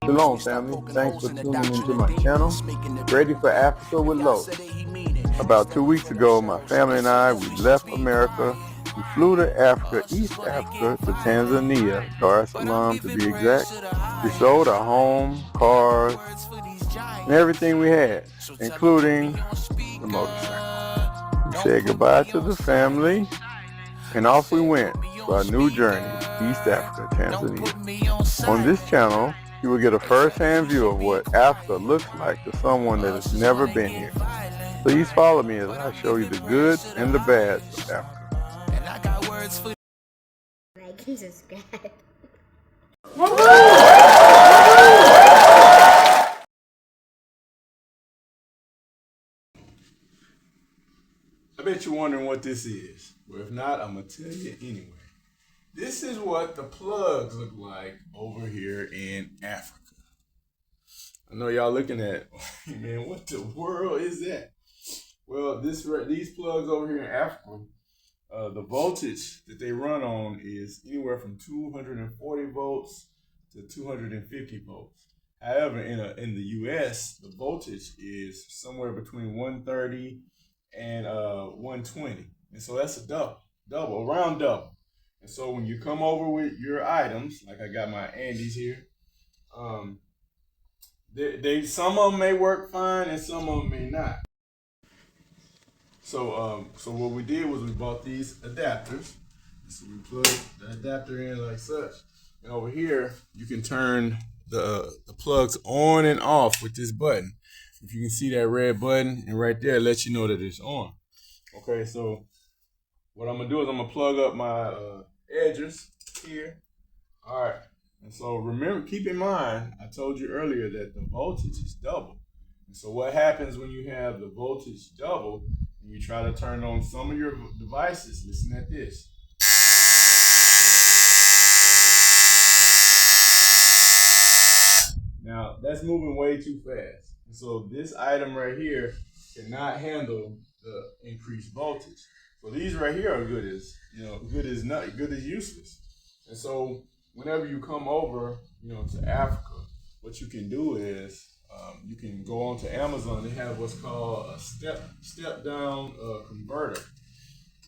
Shalom, family. Thanks for tuning into my channel, Ready for Africa with Lo. About 2 weeks ago, my family and I, we left America. We flew to Africa, East Africa, to Tanzania, Dar es Salaam to be exact. We sold our home, cars, and everything we had, including the motorcycle. We said goodbye to the family, and off we went to our new journey, East Africa, Tanzania. On this channel, you will get a first-hand view of what Africa looks like to someone that has never been here. Please follow me as I show you the goods and the bads of Africa. Like and subscribe. I bet you're wondering what this is. Well, if not, I'm going to tell you anyway. This is what the plugs look like over here in Africa. I know y'all looking at, man, what the world is that? Well, these plugs over here in Africa, the voltage that they run on is anywhere from 240 volts to 250 volts. However, in the U.S., the voltage is somewhere between 130 and 120, and so that's a around double. And so when you come over with your items, like I got my Andes here, some of them may work fine and some of them may not. So what we did was we bought these adapters. So we plug the adapter in like such, and over here you can turn the plugs on and off with this button. If you can see that red button, and right there it lets you know that it's on. Okay, so what I'm gonna do is I'm gonna plug up my edges here. All right, and so remember, keep in mind, I told you earlier that the voltage is double. And so what happens when you have the voltage double and you try to turn on some of your devices? Listen at this. Now that's moving way too fast. And so this item right here cannot handle the increased voltage. So these right here are good as useless. And so whenever you come over, to Africa, what you can do is you can go onto Amazon. They have what's called a step down converter,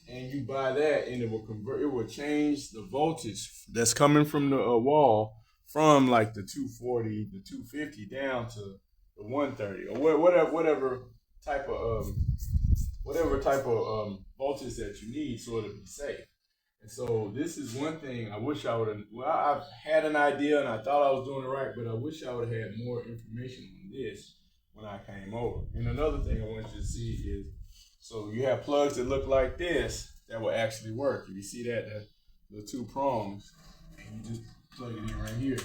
and you buy that, and it will convert. It will change the voltage that's coming from the wall from like the 240, the 250 down to the 130 or whatever type of voltage that you need, so it'll be safe. And so this is one thing I wish I would have. Well, I've had an idea and I thought I was doing it right, but I wish I would have had more information on this when I came over. And another thing I want you to see is, so you have plugs that look like this that will actually work. If you see that, the two prongs, and you just plug it in right here.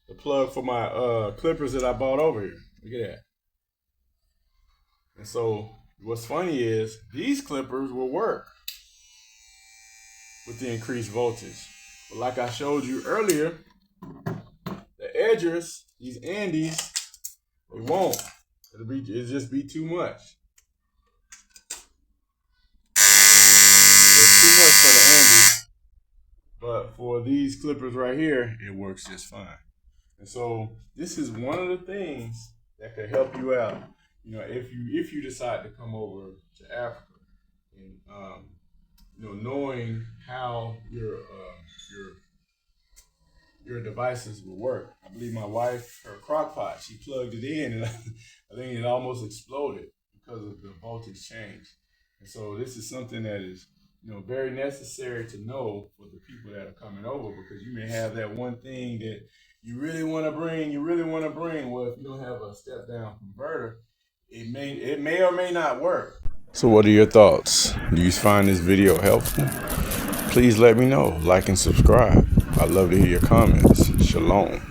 The plug for my clippers that I bought over here. Look at that. And so what's funny is these clippers will work with the increased voltage. But like I showed you earlier, the edgers, these Andes, they won't. It'll just be too much. It's too much for the Andes. But for these clippers right here, it works just fine. And so this is one of the things that could help you out, if you decide to come over to Africa, and knowing how your devices will work. I believe my wife, her crock pot, she plugged it in, and I think it almost exploded because of the voltage change. And so this is something that is very necessary to know for the people that are coming over, because you may have that one thing that you really want to bring. Well, if you don't have a step down converter, it may or may not work. So what are your thoughts? Do you find this video helpful? Please let me know. Like and subscribe. I'd love to hear your comments. Shalom.